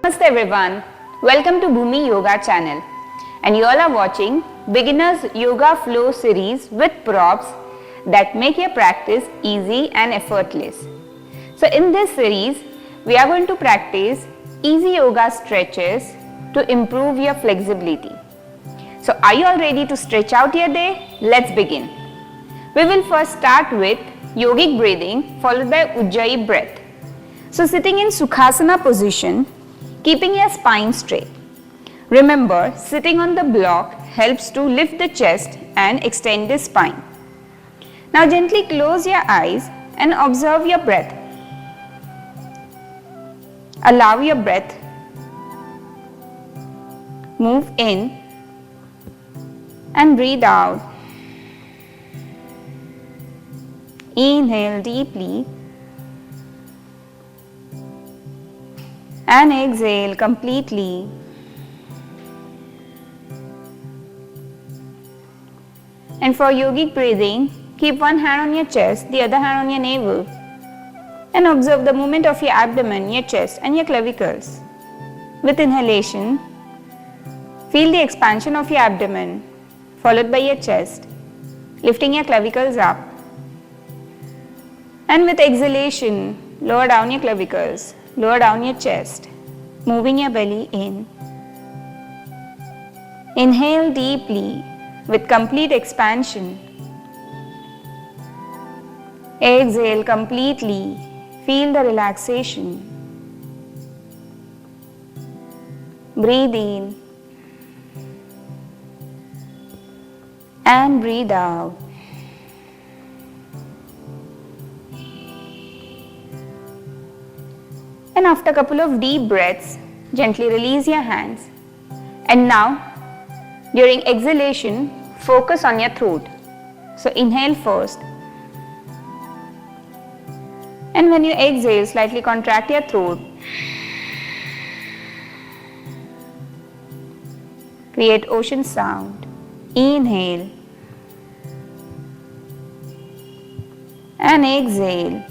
Namaste everyone, welcome to BHUUMI Yoga channel, and you all are watching Beginners Yoga Flow series with props that make your practice easy and effortless. So in this series, we are going to practice easy yoga stretches to improve your flexibility. So are you all ready to stretch out your day? Let's begin. We will first start with yogic breathing followed by Ujjayi breath. So sitting in Sukhasana position, keeping your spine straight. Remember, sitting on the block helps to lift the chest and extend the spine. Now gently close your eyes and observe your breath. Allow your breath move in and breathe out. Inhale deeply and exhale completely. And for yogic breathing, keep one hand on your chest, the other hand on your navel, and observe the movement of your abdomen, your chest and your clavicles. With inhalation, feel the expansion of your abdomen followed by your chest, lifting your clavicles up. And with exhalation, lower down your clavicles, lower down your chest, moving your belly in. Inhale deeply with complete expansion. Exhale completely. Feel the relaxation. Breathe in and breathe out. And after a couple of deep breaths, gently release your hands. And now, during exhalation, focus on your throat. So inhale first. And when you exhale, slightly contract your throat. Create ocean sound. Inhale. And exhale.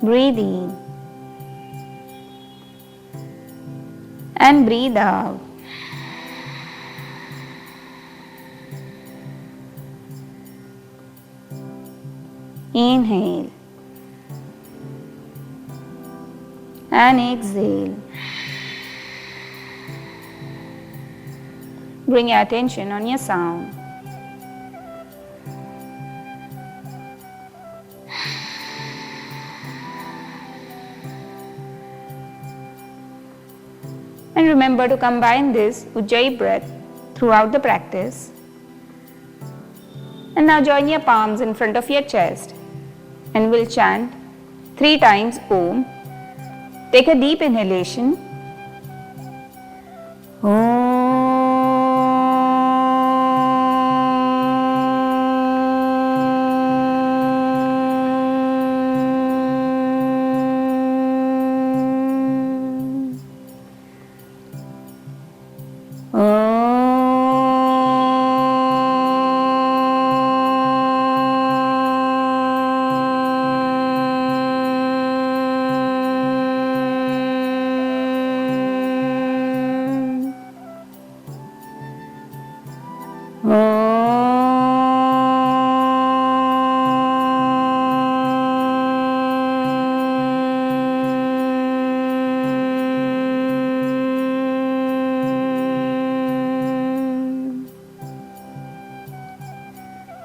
Breathe in and breathe out. Inhale and exhale. Bring your attention on your sound. And remember to combine this Ujjayi breath throughout the practice. And now join your palms in front of your chest and we'll chant 3 times Om. Take a deep inhalation. Om.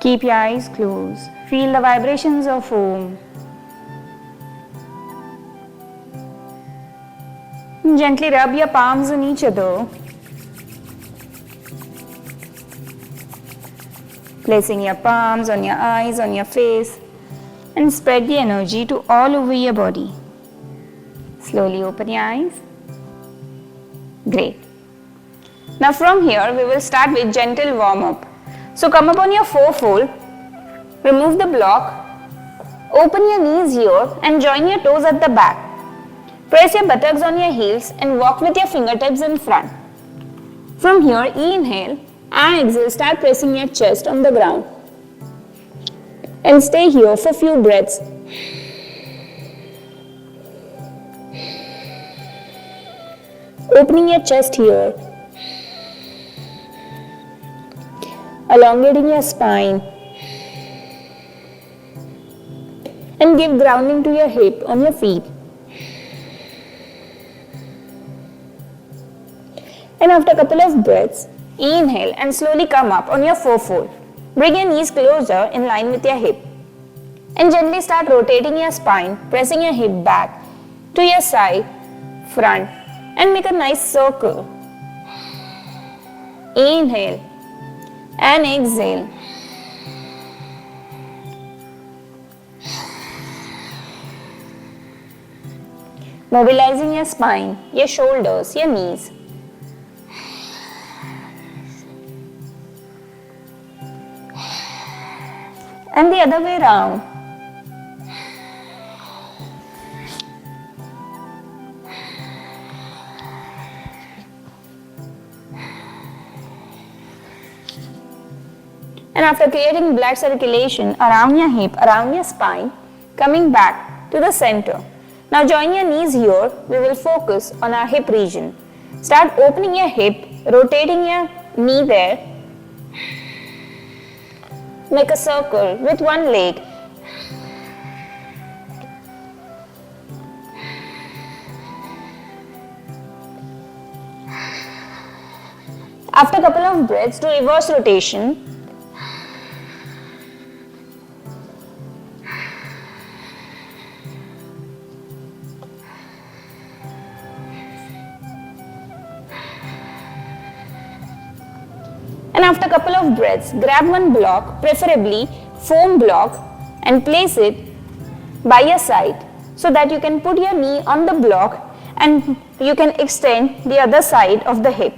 Keep your eyes closed. Feel the vibrations of Om. Gently rub your palms on each other, placing your palms on your eyes, on your face, and spread the energy to all over your body. Slowly open your eyes. Great. Now from here, we will start with gentle warm-up. So come up on your forefold, remove the block, open your knees here and join your toes at the back. Press your buttocks on your heels and walk with your fingertips in front. From here, inhale and exhale, start pressing your chest on the ground. And stay here for few breaths. Opening your chest here. Elongating your spine. And give grounding to your hip on your feet. And after a couple of breaths, inhale and slowly come up on your forefoot. Bring your knees closer in line with your hip. And gently start rotating your spine, pressing your hip back to your side, front, and make a nice circle. Inhale and exhale. Mobilizing your spine, your shoulders, your knees. And the other way around. And after creating blood circulation around your hip, around your spine, coming back to the center. Now join your knees here, we will focus on our hip region. Start opening your hip, rotating your knee there. Make a circle with one leg. After a couple of breaths, do reverse rotation. And after a couple of breaths, grab one block, preferably foam block, and place it by your side so that you can put your knee on the block and you can extend the other side of the hip.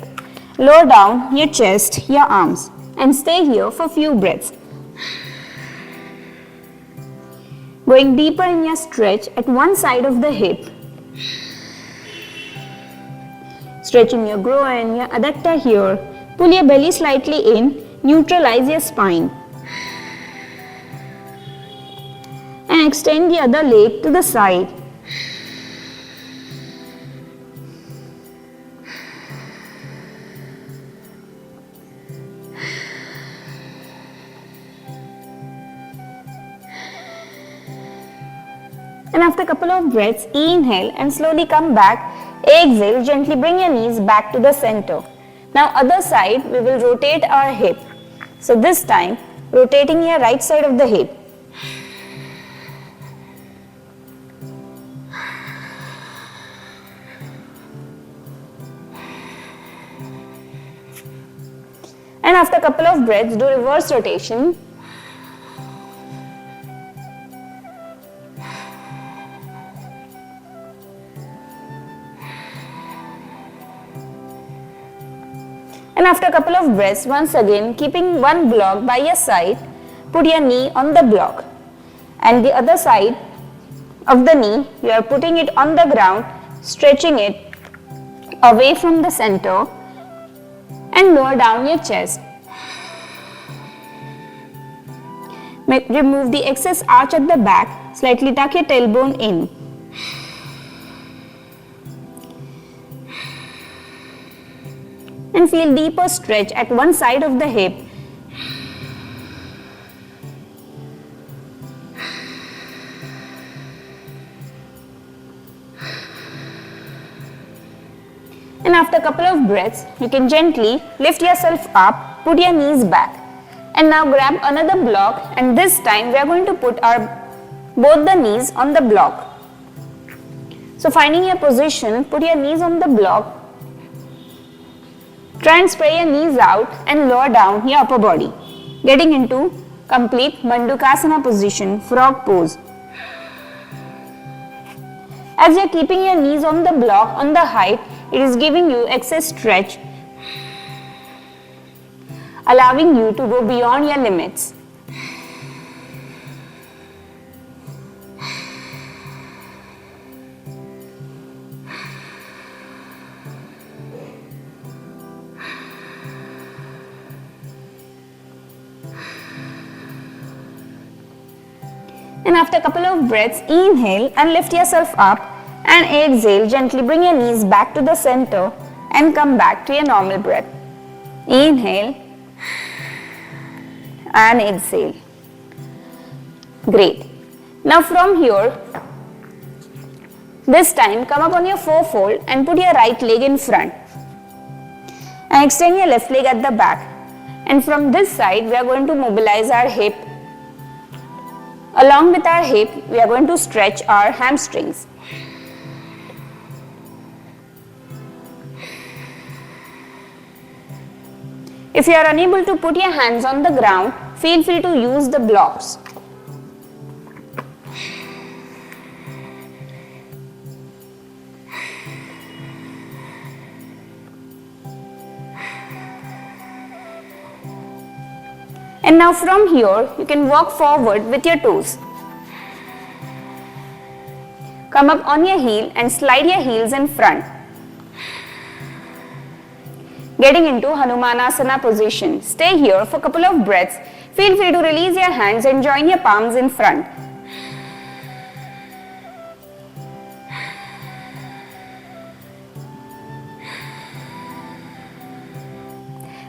Lower down your chest, your arms, and stay here for few breaths. Going deeper in your stretch at one side of the hip. Stretching your groin, your adductor here. Pull your belly slightly in, neutralize your spine. And extend the other leg to the side. And after a couple of breaths, inhale and slowly come back. Exhale, gently bring your knees back to the center. Now other side, we will rotate our hip. So this time, rotating your right side of the hip. And after a couple of breaths, do reverse rotation. And after a couple of breaths, once again, keeping one block by your side, put your knee on the block. And the other side of the knee, you are putting it on the ground, stretching it away from the center and lower down your chest. Remove the excess arch at the back, slightly tuck your tailbone in. And feel deeper stretch at one side of the hip. And after a couple of breaths, you can gently lift yourself up, put your knees back. And now grab another block, and this time we are going to put both the knees on the block. So finding your position, put your knees on the block. Try and spread your knees out and lower down your upper body, getting into complete Mandukasana position, frog pose. As you are keeping your knees on the block on the height, it is giving you excess stretch, allowing you to go beyond your limits. And after a couple of breaths, inhale and lift yourself up, and exhale, gently bring your knees back to the center and come back to your normal breath. Inhale and exhale. Great. Now from here, this time come up on your forefold and put your right leg in front. And extend your left leg at the back. And from this side, we are going to mobilize our hip. Along with our hip, we are going to stretch our hamstrings. If you are unable to put your hands on the ground, feel free to use the blocks. And now from here, you can walk forward with your toes. Come up on your heel and slide your heels in front. Getting into Hanumanasana position. Stay here for a couple of breaths. Feel free to release your hands and join your palms in front.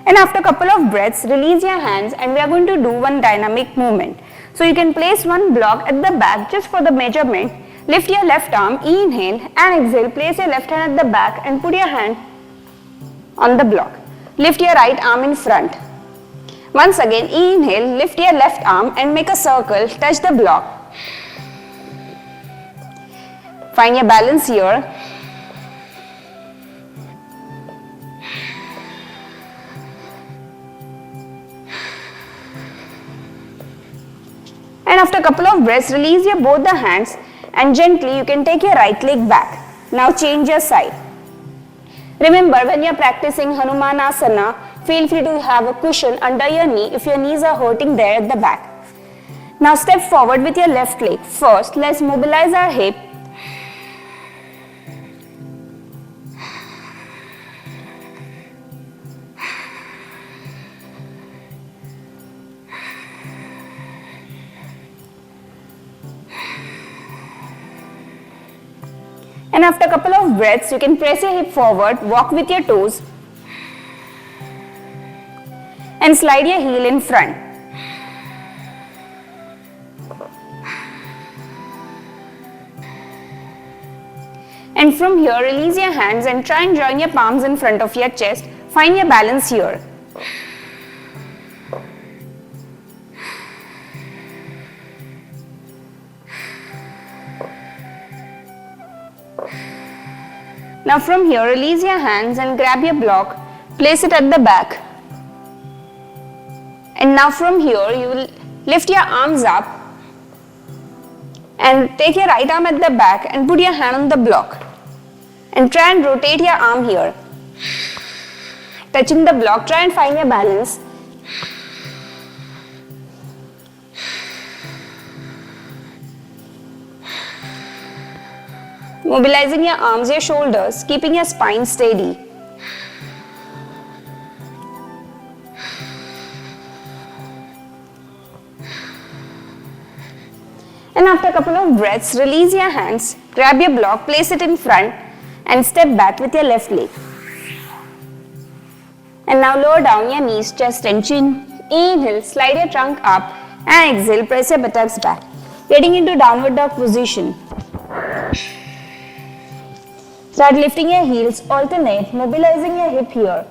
And after a couple of breaths, release your hands and we are going to do one dynamic movement. So you can place one block at the back just for the measurement. Lift your left arm, inhale and exhale. Place your left hand at the back and put your hand on the block. Lift your right arm in front. Once again, inhale, lift your left arm and make a circle, touch the block. Find your balance here. And after a couple of breaths, release your both the hands and gently you can take your right leg back. Now change your side. Remember, when you are practicing Hanumanasana, feel free to have a cushion under your knee if your knees are hurting there at the back. Now step forward with your left leg. First, let's mobilize our hip. And after a couple of breaths, you can press your hip forward, walk with your toes and slide your heel in front. And from here, release your hands and try and join your palms in front of your chest. Find your balance here. Now from here, release your hands and grab your block, place it at the back. And now from here, you will lift your arms up and take your right arm at the back and put your hand on the block. And try and rotate your arm here. Touching the block, try and find your balance. Mobilizing your arms, your shoulders, keeping your spine steady. And after a couple of breaths, release your hands, grab your block, place it in front and step back with your left leg. And now lower down your knees, chest and chin. Inhale, slide your trunk up and exhale, press your buttocks back. Getting into downward dog position. Start lifting your heels, alternate, mobilizing your hip here.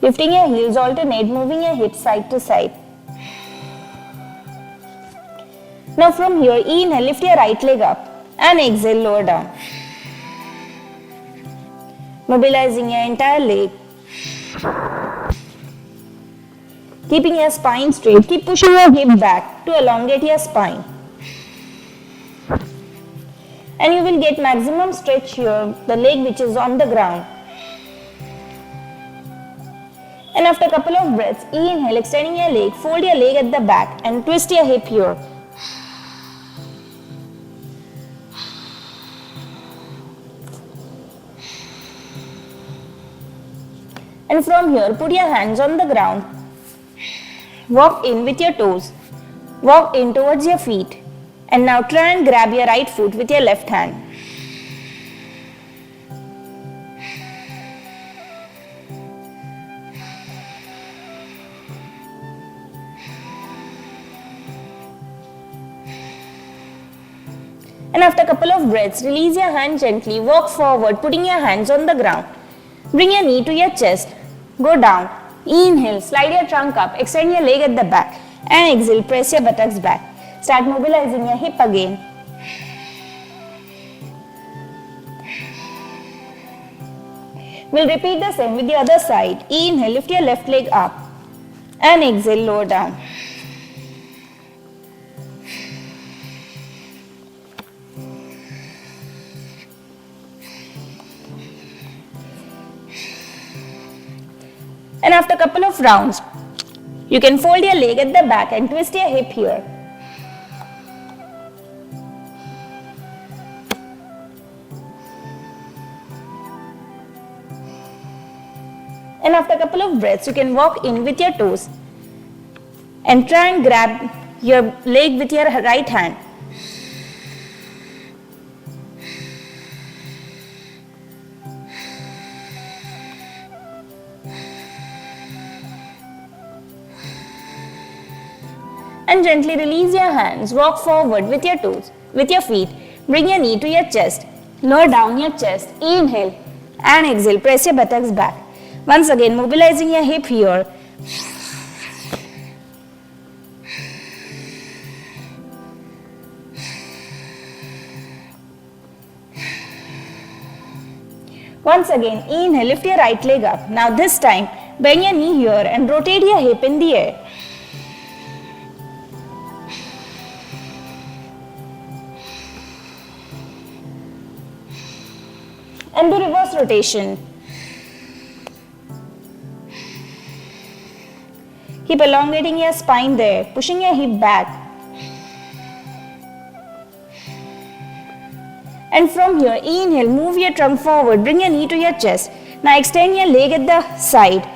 Lifting your heels, alternate, moving your hips side to side. Now from here, inhale, lift your right leg up and exhale, lower down. Mobilizing your entire leg. Keeping your spine straight. Keep pushing your hip back to elongate your spine. And you will get maximum stretch here, the leg which is on the ground. And after a couple of breaths, inhale, extending your leg, fold your leg at the back and twist your hip here. And from here, put your hands on the ground. Walk in with your toes. Walk in towards your feet. And now try and grab your right foot with your left hand. And after a couple of breaths, release your hand gently, walk forward, putting your hands on the ground. Bring your knee to your chest, go down, inhale, slide your trunk up, extend your leg at the back, and exhale, press your buttocks back. Start mobilizing your hip again. We'll repeat the same with the other side. Inhale, lift your left leg up, and exhale, lower down. And after a couple of rounds, you can fold your leg at the back and twist your hip here. And after a couple of breaths, you can walk in with your toes and try and grab your leg with your right hand. And gently release your hands, walk forward with your toes, with your feet, bring your knee to your chest, lower down your chest, inhale and exhale, press your buttocks back. Once again, mobilizing your hip here. Once again, inhale, lift your right leg up. Now this time, bend your knee here and rotate your hip in the air. And do reverse rotation. Keep elongating your spine there, pushing your hip back. And from here, inhale, move your trunk forward, bring your knee to your chest. Now extend your leg at the side.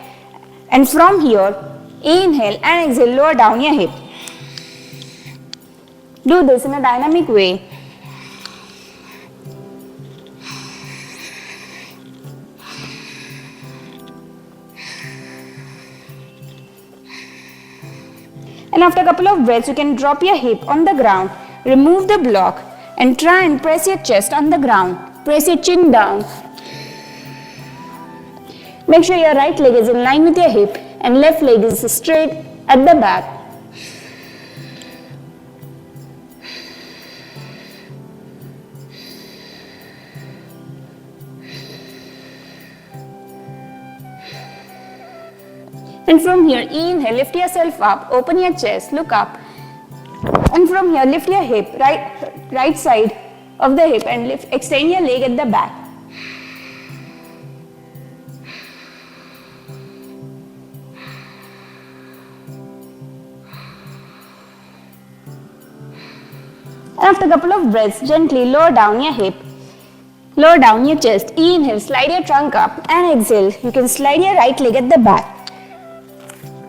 And from here, inhale and exhale, lower down your hip. Do this in a dynamic way. And after a couple of breaths, you can drop your hip on the ground, remove the block and try and press your chest on the ground. Press your chin down. Make sure your right leg is in line with your hip and left leg is straight at the back. And from here, inhale, lift yourself up, open your chest, look up. And from here, lift your hip, right side of the hip and extend your leg at the back. And after a couple of breaths, gently lower down your hip, lower down your chest. Inhale, slide your trunk up and exhale. You can slide your right leg at the back.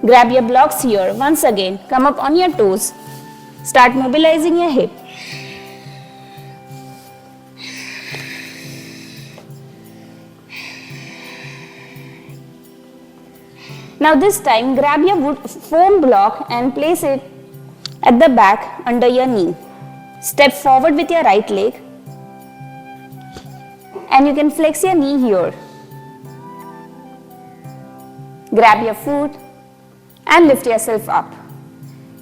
Grab your blocks here. Once again, come up on your toes. Start mobilizing your hip. Now this time, grab your wood foam block and place it at the back under your knee. Step forward with your right leg. And you can flex your knee here. Grab your foot and lift yourself up.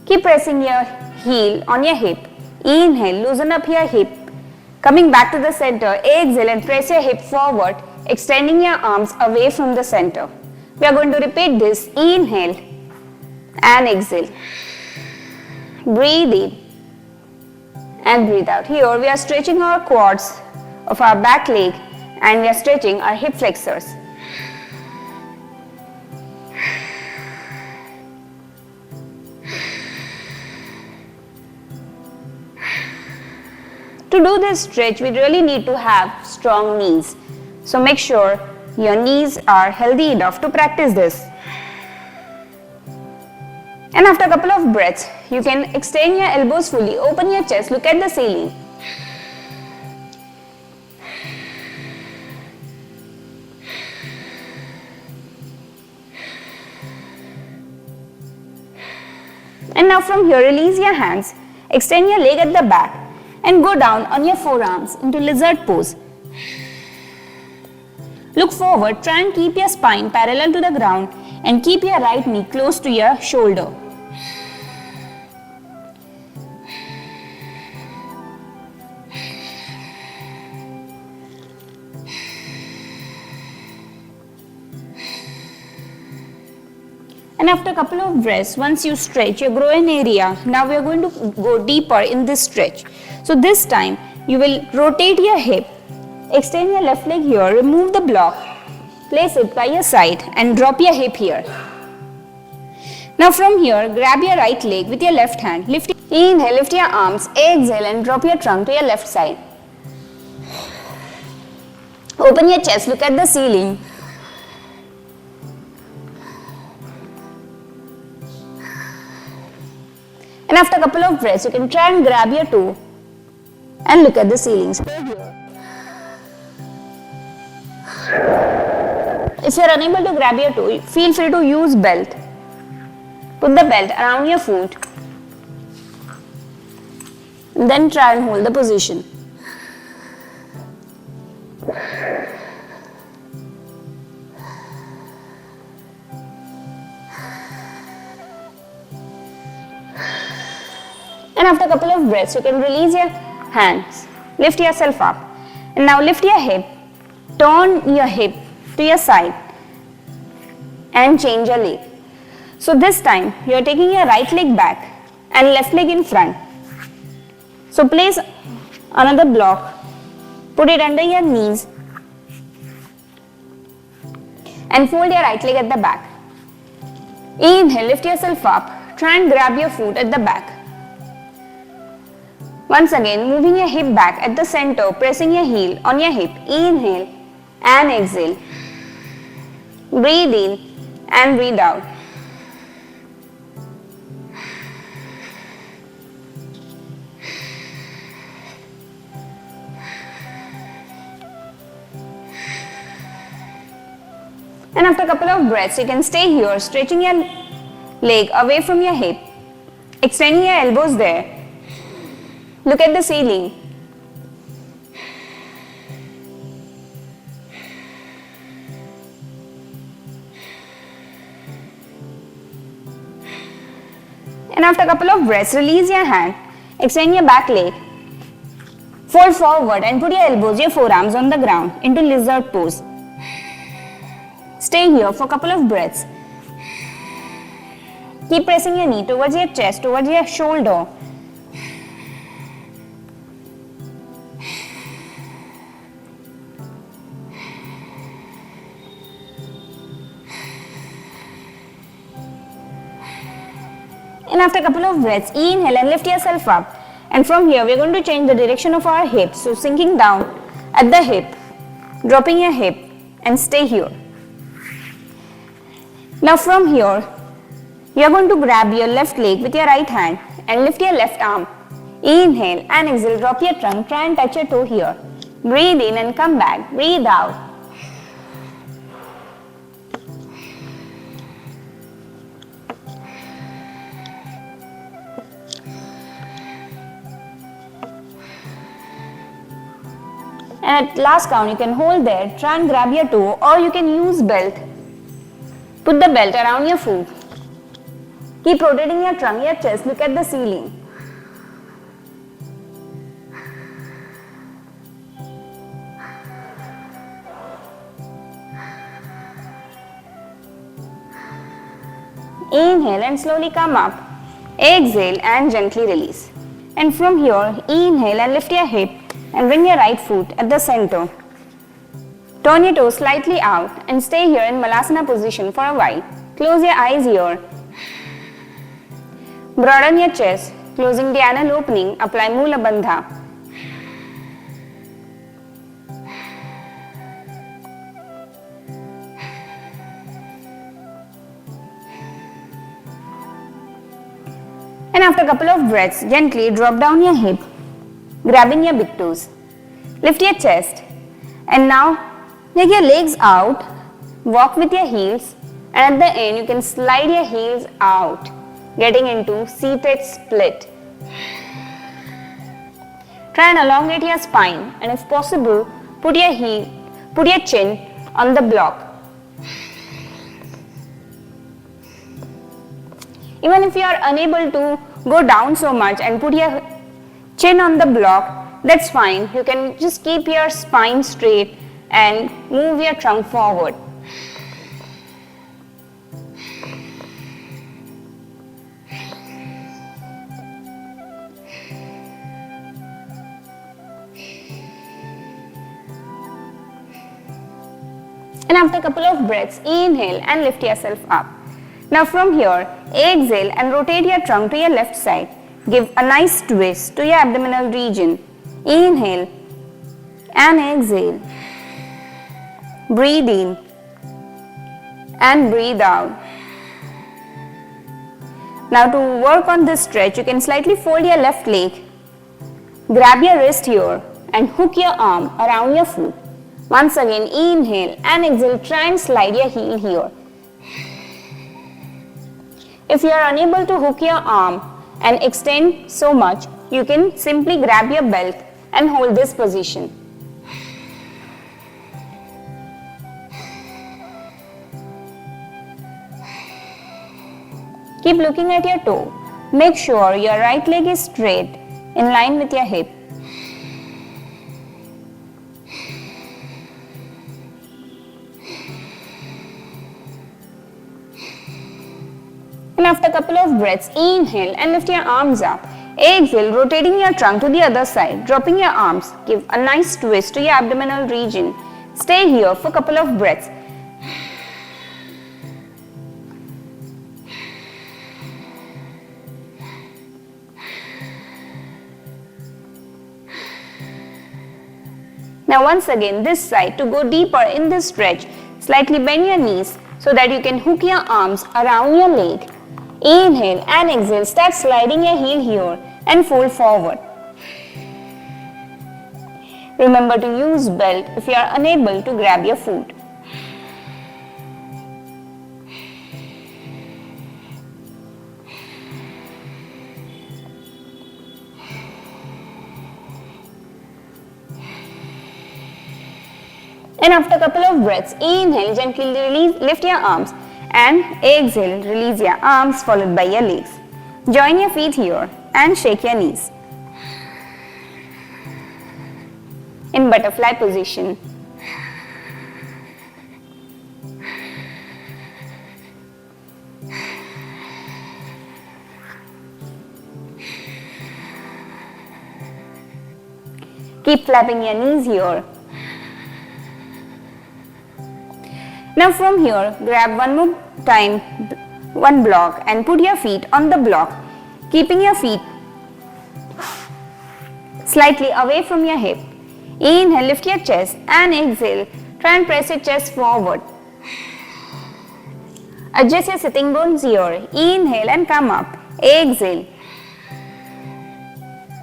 Keep pressing your heel on your hip. Inhale, loosen up your hip. Coming back to the center, exhale and press your hip forward, extending your arms away from the center. We are going to repeat this. Inhale and exhale. Breathe in and breathe out. Here we are stretching our quads of our back leg and we are stretching our hip flexors. To do this stretch, we really need to have strong knees. So make sure your knees are healthy enough to practice this. And after a couple of breaths, you can extend your elbows fully, open your chest, look at the ceiling. And now from here, release your hands, extend your leg at the back and go down on your forearms into lizard pose. Look forward, try and keep your spine parallel to the ground and keep your right knee close to your shoulder. And after a couple of breaths, once you stretch your groin area, now we are going to go deeper in this stretch. So this time, you will rotate your hip, extend your left leg here, remove the block, place it by your side and drop your hip here. Now from here, grab your right leg with your left hand, inhale, lift your arms, exhale and drop your trunk to your left side. Open your chest, look at the ceiling. And after a couple of breaths, you can try and grab your toe and look at the ceiling. If you are unable to grab your toe, feel free to use belt. Put the belt around your foot and then try and hold the position. And after a couple of breaths, you can release your hands, lift yourself up. And now lift your hip, turn your hip to your side and change your leg. So this time, you are taking your right leg back and left leg in front. So place another block, put it under your knees and fold your right leg at the back. Inhale, lift yourself up, try and grab your foot at the back. Once again, moving your hip back at the center, pressing your heel on your hip. Inhale and exhale. Breathe in and breathe out. And after a couple of breaths, you can stay here, stretching your leg away from your hip, extending your elbows there. Look at the ceiling. And after a couple of breaths, release your hand, extend your back leg, fold forward and put your elbows, your forearms on the ground into lizard pose. Stay here for a couple of breaths. Keep pressing your knee towards your chest, towards your shoulder. And after a couple of breaths, inhale and lift yourself up. And from here, we are going to change the direction of our hips. So sinking down at the hip, dropping your hip and stay here. Now from here, you are going to grab your left leg with your right hand and lift your left arm. Inhale and exhale, drop your trunk, try and touch your toe here. Breathe in and come back, breathe out. And at last count, you can hold there, try and grab your toe or you can use belt. Put the belt around your foot. Keep rotating your trunk, your chest, look at the ceiling. Inhale and slowly come up. Exhale and gently release. And from here, inhale and lift your hip and bring your right foot at the center. Turn your toes slightly out and stay here in Malasana position for a while. Close your eyes here. Broaden your chest, closing the anal opening, apply Mula Bandha. And after a couple of breaths, gently drop down your hip, grabbing your big toes. Lift your chest and now take your legs out, walk with your heels, and at the end you can slide your heels out, getting into seated split. Try and elongate your spine, and if possible, put your chin on the block. Even if you are unable to go down so much and put your chin on the block, that's fine. You can just keep your spine straight and move your trunk forward. And after a couple of breaths, inhale and lift yourself up. Now from here, exhale and rotate your trunk to your left side. Give a nice twist to your abdominal region. Inhale and exhale. Breathe in and breathe out. Now to work on this stretch, you can slightly fold your left leg. Grab your wrist here and hook your arm around your foot. Once again, inhale and exhale, try and slide your heel here. If you are unable to hook your arm and extend so much, you can simply grab your belt and hold this position. Keep looking at your toe. Make sure your right leg is straight in line with your hip. And after a couple of breaths, inhale and lift your arms up. Exhale, rotating your trunk to the other side, dropping your arms. Give a nice twist to your abdominal region. Stay here for a couple of breaths. Now once again, this side, to go deeper in this stretch, slightly bend your knees so that you can hook your arms around your leg. Inhale and exhale, start sliding your heel here and fold forward. Remember to use belt if you are unable to grab your foot. And after a couple of breaths, inhale, gently lift your arms and exhale, release your arms followed by your legs. Join your feet here and shake your knees. In butterfly position. Keep flapping your knees here. Now from here, grab one more time one block and put your feet on the block, keeping your feet slightly away from your hip. Inhale, lift your chest and exhale, try and press your chest forward. Adjust your sitting bones here. Inhale and come up. Exhale.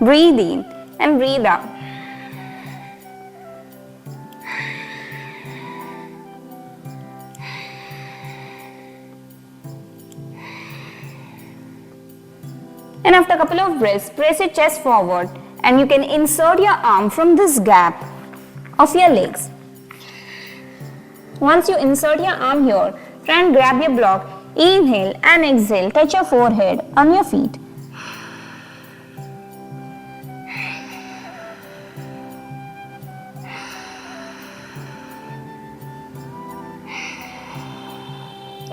Breathe in and breathe out. And after a couple of breaths, press your chest forward and you can insert your arm from this gap of your legs. Once you insert your arm here, try and grab your block. Inhale and exhale, touch your forehead on your feet.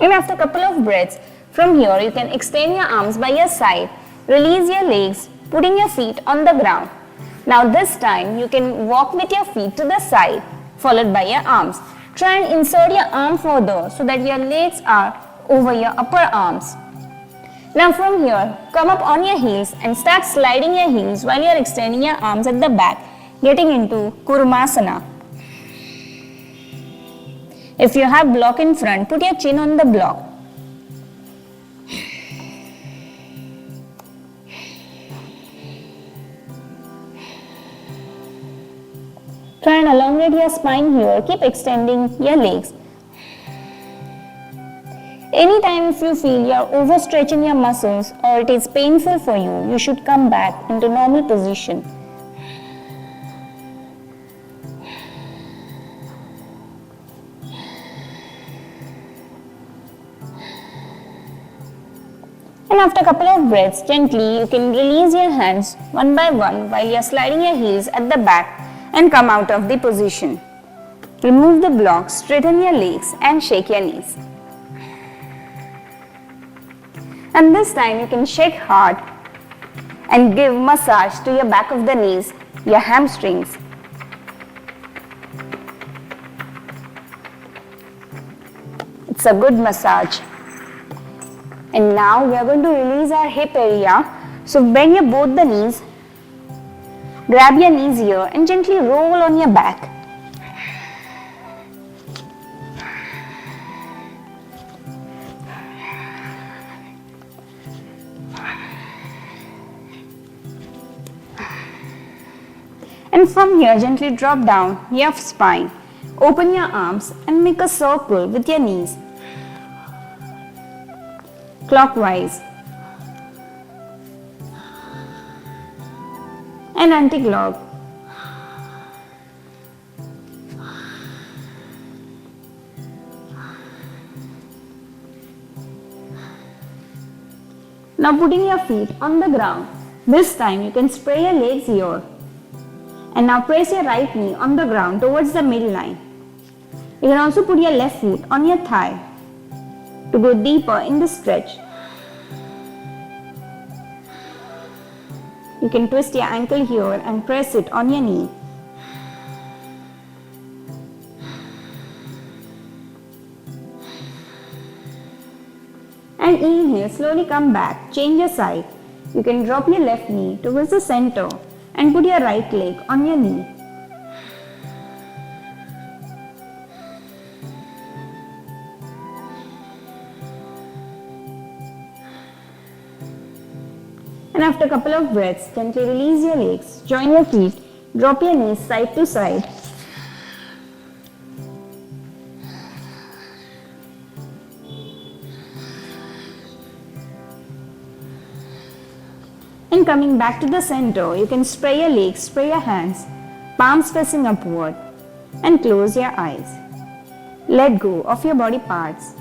And after a couple of breaths, from here you can extend your arms by your side. Release your legs, putting your feet on the ground. Now this time you can walk with your feet to the side, followed by your arms. Try and insert your arm further so that your legs are over your upper arms. Now from here, come up on your heels and start sliding your heels while you are extending your arms at the back, getting into Kurumasana. If you have block in front, put your chin on the block. Try and elongate your spine here. Keep extending your legs. Anytime if you feel you are overstretching your muscles or it is painful for you, you should come back into normal position. And after a couple of breaths, gently you can release your hands one by one while you are sliding your heels at the back and come out of the position. Remove the blocks, straighten your legs and shake your knees. And this time you can shake hard and give massage to your back of the knees, your hamstrings. It's a good massage. And now we are going to release our hip area. So bend your both the knees, grab your knees here and gently roll on your back. And from here gently drop down your spine. Open your arms and make a circle with your knees. Clockwise and anti-clock. Now putting your feet on the ground. This time you can spray your legs here. And now press your right knee on the ground towards the midline. You can also put your left foot on your thigh to go deeper in the stretch. You can twist your ankle here and press it on your knee. And inhale, slowly come back, change your side. You can drop your left knee towards the center and put your right leg on your knee. And after a couple of breaths, gently release your legs, join your feet, drop your knees side to side. And coming back to the center, you can spray your legs, spray your hands, palms facing upward and close your eyes. Let go of your body parts.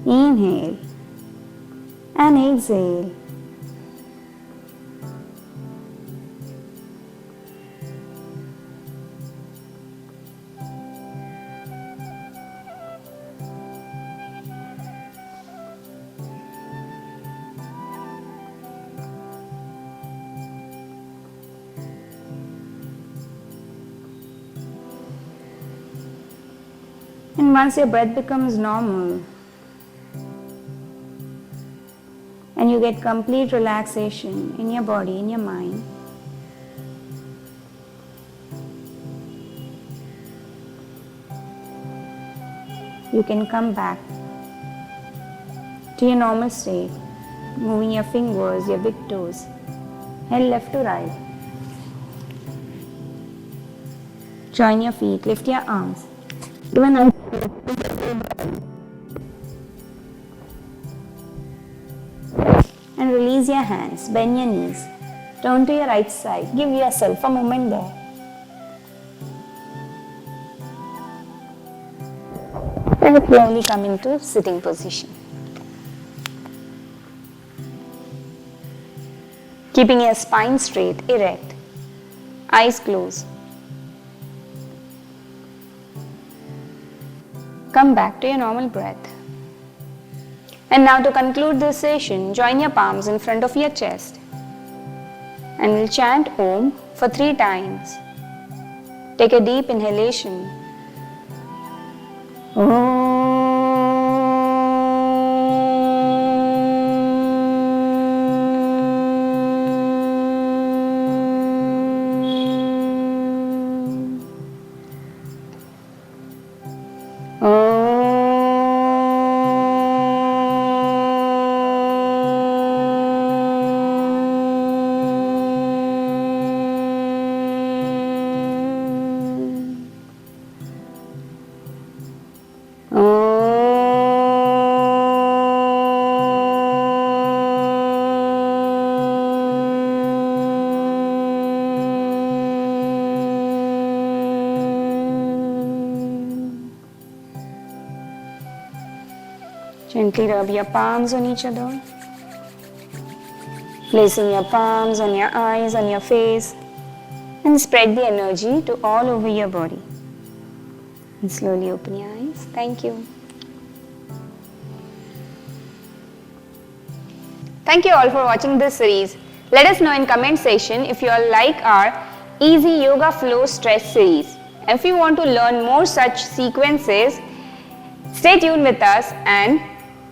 Inhale and exhale. And once your breath becomes normal and you get complete relaxation in your body, in your mind, you can come back to your normal state, moving your fingers, your big toes, head left to right. Join your feet, lift your arms. Give a nice and release your hands, bend your knees, turn to your right side, give yourself a moment there. And slowly come into sitting position. Keeping your spine straight, erect, eyes closed. Come back to your normal breath. And now to conclude this session, join your palms in front of your chest. And we'll chant Om for 3 times. Take a deep inhalation. Om. Gently rub your palms on each other. Placing your palms on your eyes, on your face, and spread the energy to all over your body. And slowly open your eyes. Thank you. Thank you all for watching this series. Let us know in comment section if you all like our Easy Yoga Flow Stress series. If you want to learn more such sequences, stay tuned with us and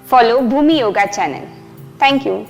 follow BHUUMI Yoga channel. Thank you.